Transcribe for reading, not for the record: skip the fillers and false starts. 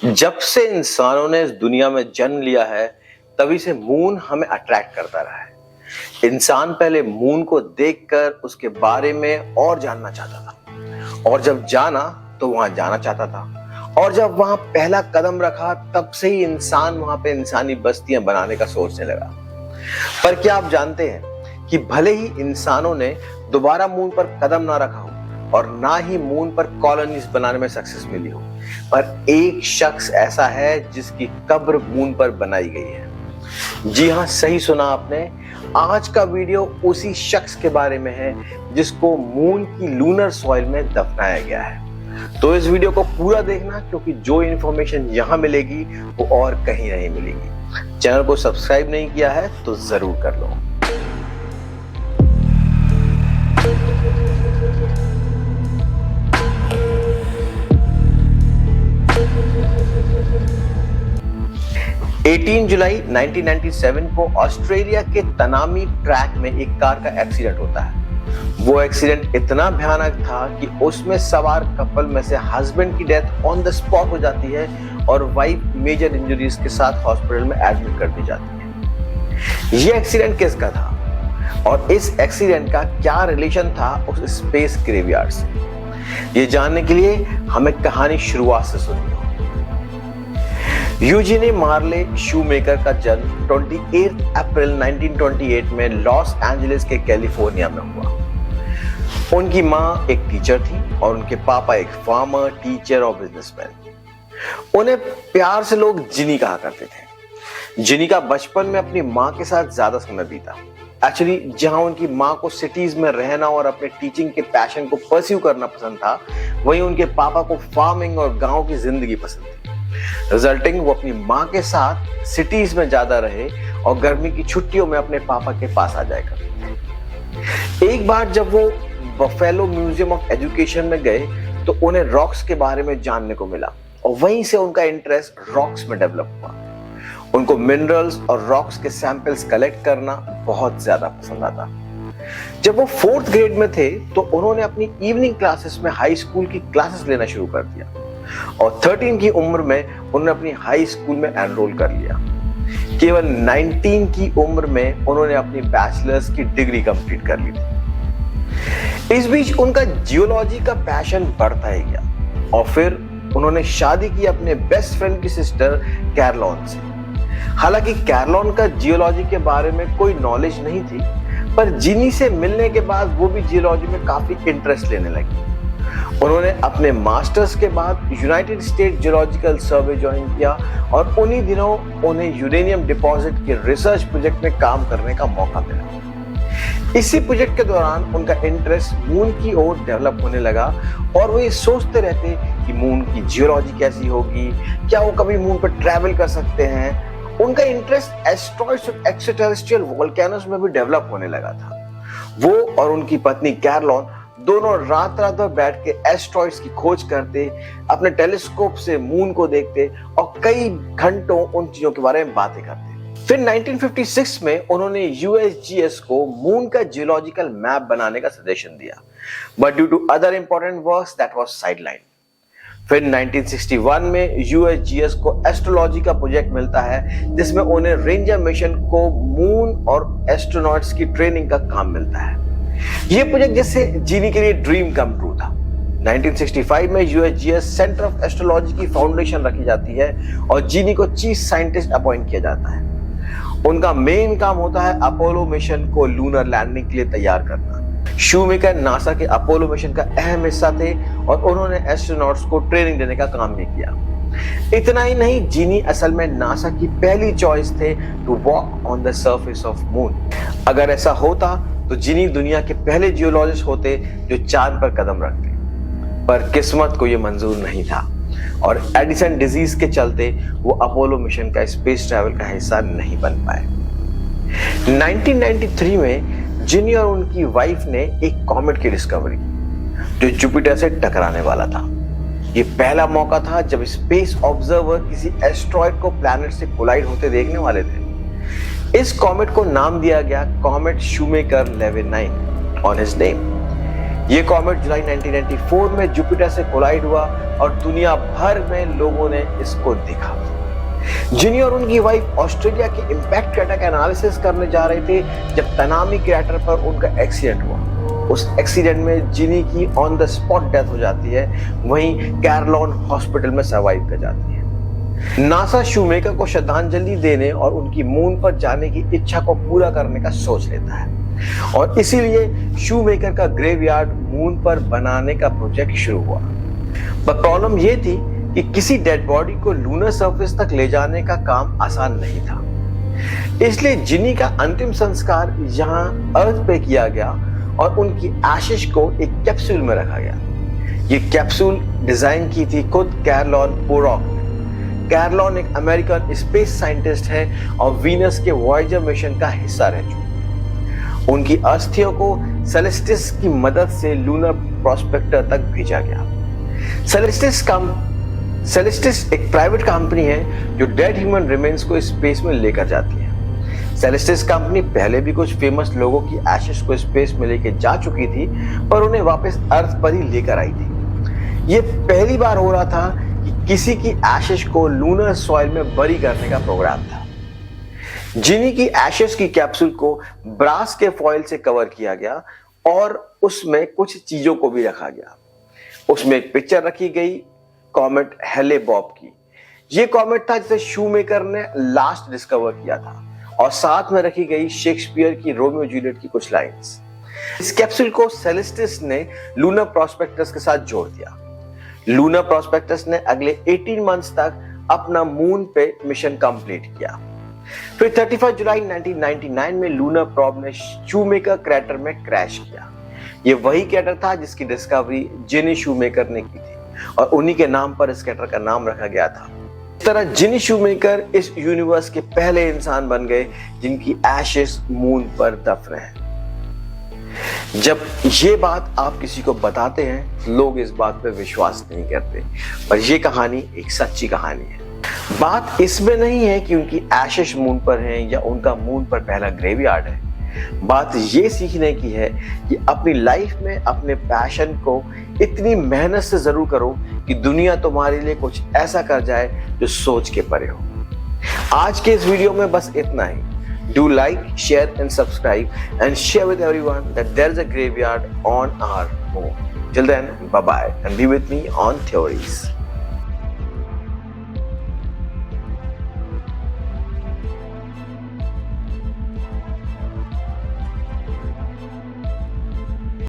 जब से इंसानों ने इस दुनिया में जन्म लिया है, तभी से मून हमें अट्रैक्ट करता रहा है। इंसान पहले मून को देखकर उसके बारे में और जानना चाहता था, और जब जाना तो वहां जाना चाहता था, और जब वहां पहला कदम रखा तब से ही इंसान वहां पे इंसानी बस्तियां बनाने का सोचने लगा। पर क्या आप जानते हैं कि भले ही इंसानों ने दोबारा मून पर कदम ना रखा हो और ना ही मून पर कॉलोनीज बनाने में सक्सेस मिली हो, पर एक शख्स ऐसा है जिसकी कब्र मून पर बनाई गई है। जी हां, सही सुना आपने। आज का वीडियो उसी शख्स के बारे में है जिसको मून की लूनर सॉइल में दफनाया गया है। तो इस वीडियो को पूरा देखना, क्योंकि जो इंफॉर्मेशन यहां मिलेगी वो और कहीं नहीं मिलेगी। चैनल को सब्सक्राइब नहीं किया है तो जरूर कर लो। जुलाई 1997 को ऑस्ट्रेलिया के तनामी ट्रैक में एक कार का एक्सीडेंट होता है। वो एक्सीडेंट इतना भयानक था कि उसमें सवार कपल में से हस्बैंड की डेथ ऑन द स्पॉट हो जाती है और वाइफ मेजर इंजरीज के साथ हॉस्पिटल में एडमिट कर दी जाती है। ये एक्सीडेंट किसका था और इस एक्सीडेंट का क्या रिलेशन था उस स्पेस ग्रेवयार्ड से, ये जानने के लिए हमें कहानी शुरुआत से सुनिए। यूजीनी मार्ले शूमेकर का जन्म 28 अप्रैल 1928 में लॉस एंजलिस के कैलिफोर्निया में हुआ। उनकी मां एक टीचर थी और उनके पापा एक फार्मर, टीचर और बिजनेसमैन। उन्हें प्यार से लोग जिनी कहा करते थे। जिनी का बचपन में अपनी मां के साथ ज्यादा समय बीता। एक्चुअली जहां उनकी मां को सिटीज में रहना और अपने टीचिंग के पैशन को परस्यू करना पसंद था, वहीं उनके पापा को फार्मिंग और गांव की जिंदगी पसंद थी। रिजल्टिंग वो अपनी मां के साथ सिटीज में ज्यादा रहे और गर्मी की छुट्टियों में अपने पापा के पास आ जाया करते। एक बार जब वो बफेलो म्यूजियम ऑफ एजुकेशन में गए तो उन्हें रॉक्स के बारे में जानने को मिला और वहीं से उनका इंटरेस्ट रॉक्स में डेवलप हुआ। उनको मिनरल्स और रॉक्स के सैंपल्स कलेक्ट करना बहुत ज्यादा पसंद आता। जब वो 4th ग्रेड में थे तो उन्होंने अपनी इवनिंग क्लासेस में हाई स्कूल की क्लासेस लेना शुरू कर दिया और 13 की उम्र में उन्होंने अपनी हाई स्कूल में एनरोल कर लिया। केवल 19 की उम्र में उन्होंने अपनी बैचलर्स की डिग्री कंप्लीट कर ली थी। इस बीच उनका जियोलॉजी का पैशन बढ़ता ही गया और फिर उन्होंने शादी की अपने बेस्ट फ्रेंड की सिस्टर कैरोलिन से। हालांकि कैरोलिन का जियोलॉजी के बारे में कोई नॉलेज नहीं थी, पर जिनी से मिलने के बाद वो भी जियोलॉजी में काफी इंटरेस्ट लेने लगी। उन्होंने अपने मास्टर्स के बाद यूनाइटेड स्टेट जियोलॉजिकल सर्वे ज्वाइन किया और उन्हीं दिनों उन्हें यूरेनियम डिपॉजिट के रिसर्च प्रोजेक्ट में काम करने का मौका मिला। इसी प्रोजेक्ट के दौरान उनका इंटरेस्ट मून की ओर डेवलप होने लगा और वो ये सोचते रहते कि मून की जियोलॉजी कैसी होगी, क्या वो कभी मून पर ट्रैवल कर सकते हैं। उनका इंटरेस्ट एस्ट्रॉइड्स और एक्सट्राटेरेस्ट्रियल वोल्केनोस में भी डेवलप होने लगा था। वो और उनकी पत्नी कैरोलिन दोनों रात रात भर बैठ के एस्ट्रॉइड्स की खोज करते, अपने टेलीस्कोप से मून को देखते और कई घंटों उन चीजों के बारे में बातें करते। फिर 1956 में उन्होंने यूएसजीएस को मून का जियोलॉजिकल मैप बनाने का सजेशन दिया, but due to other important works that was sideline. फिर 1961 में यूएसजीएस को एस्ट्रोलॉजी का प्रोजेक्ट मिलता है, जिसमें उन्हें रेंजर मिशन को मून और एस्ट्रोनॉट्स की ट्रेनिंग का काम मिलता है। ये प्रोजेक्ट जैसे जीनी के लिए ड्रीम कम ट्रू था। 1965 में यूएसजीएस सेंटर ऑफ एस्ट्रोलॉजी की फाउंडेशन रखी जाती है और जीनी को चीफ साइंटिस्ट अपॉइंट किया जाता है। उनका मेन काम होता है अपोलो मिशन को लूनर लैंडिंग के लिए तैयार करना। शूमेकर नासा के अपोलो मिशन का अहम हिस्सा थे और उन्होंने एस्ट्रोनॉट्स को ट्रेनिंग देने का काम भी किया। इतना ही नहीं, जीनी असल में नासा की पहली चॉइस थे to walk on the surface of moon. अगर ऐसा होता तो जिनी दुनिया के पहले जियोलॉजिस्ट होते जो चांद पर कदम रखते, पर किस्मत को यह मंजूर नहीं था और एडिसन डिजीज के चलते वो अपोलो मिशन का स्पेस ट्रैवल का हिस्सा नहीं बन पाए। 1993 में जिनी और उनकी वाइफ ने एक कॉमेट की डिस्कवरी की जो जुपिटर से टकराने वाला था। ये पहला मौका था जब स्पेस ऑब्जर्वर किसी एस्ट्रॉइड को प्लैनेट से कोलाइड होते देखने वाले थे। इस कॉमेट को नाम दिया गया comet shoemaker 11-9 on his name. ये कॉमेट जुलाई 1994 में जुपिटर से कोलाइड हुआ और दुनिया भर में लोगों ने इसको देखा। जिनी और उनकी वाइफ ऑस्ट्रेलिया के इंपैक्ट क्रेटर का एनालिसिस करने जा रहे थे जब तनामी क्रेटर पर उनका एक्सीडेंट हुआ। उस एक्सीडेंट में जिनी की ऑन द स्पॉट डेथ हो जाती है, वहीं कैरलॉन हॉस्पिटल में सर्वाइव कर जाती है। नासा शूमेकर को श्रद्धांजलि देने और उनकी मून पर जाने की इच्छा को पूरा करने का सोच लेता है और इसीलिए शूमेकर का ग्रेवयार्ड मून पर बनाने का प्रोजेक्ट शुरू हुआ। पर प्रॉब्लम यह थी कि किसी डेड बॉडी को लूनर सरफेस तक ले जाने का काम आसान नहीं था। इसलिए जिनी का अंतिम संस्कार यहाँ अर्थ पे किया गया और उनकी एशेज को एक कैप्सूल में रखा गया। ये कैप्सूल डिजाइन की थी खुद कैरलॉन पोरॉक। कैरलॉन एक अमेरिकन स्पेस साइंटिस्ट है और वीनस के वॉयेजर मिशन का हिस्सा रह चुकी। उनकी अस्थियों को सेलेस्टिस की मदद से लूनर प्रोस्पेक्टर तक भेजा गया। सेलेस्टिस एक प्राइवेट कंपनी है जो डेड ह्यूमन रिमेन्स को स्पेस में लेकर जाती है। सेलेस्टिस कंपनी पहले भी कुछ फेमस लोगों की एशेज को स्पेस में लेकर जा चुकी थी, पर उन्हें वापस अर्थ पर ही लेकर आई थी। ये पहली बार हो रहा था कि किसी की एशेज को लूनर सॉइल में बरी करने का प्रोग्राम था। जिनी की एशेज की कैप्सूल को ब्रास के फॉइल से कवर किया गया और उसमें कुछ चीजों को भी रखा गया। उसमें एक पिक्चर रखी गई कॉमेट हेले बॉब की। यह कॉमेट था जिसे शूमेकर ने लास्ट डिस्कवर किया था और साथ में रखी गई शेक्सपियर की रोमियो जूलियट की कुछ लाइंस। इस कैप्सूल को सेलेस्टिस ने लूनर प्रोस्पेक्टस के साथ जोड़ दिया। लूनर प्रोस्पेक्टस ने अगले 18 मंथ्स तक अपना मून पे मिशन कंप्लीट किया। फिर 31 जुलाई 1999 में लूनर प्रोब ने शूमेकर क्रेटर में क्रैश किया। यह वही क्रेटर था जिसकी डिस्कवरी जिनी शूमेकर ने की थी और उन्हीं के नाम पर इस क्रेटर का नाम रखा गया था। इस तरह जिनी शूमेकर इस यूनिवर्स के पहले इंसान बन गए जिनकी एशेज मून पर दफन है। जब ये बात आप किसी को बताते हैं, लोग इस बात पे विश्वास नहीं करते, पर यह कहानी एक सच्ची कहानी है। बात इसमें नहीं है कि उनकी एशेज मून पर हैं या उनका मून पर पहला ग्रेवयार्ड है। बात ये सीखने की है कि अपनी लाइफ में अपने पैशन को इतनी मेहनत से जरूर करो कि दुनिया तुम्हारे लिए कुछ ऐसा कर जाए जो सोच के परे हो। आज के इस वीडियो में बस इतना ही। Do like, share and subscribe and share with everyone that there is a graveyard on our moon. Till then, bye bye and be with me on Theories.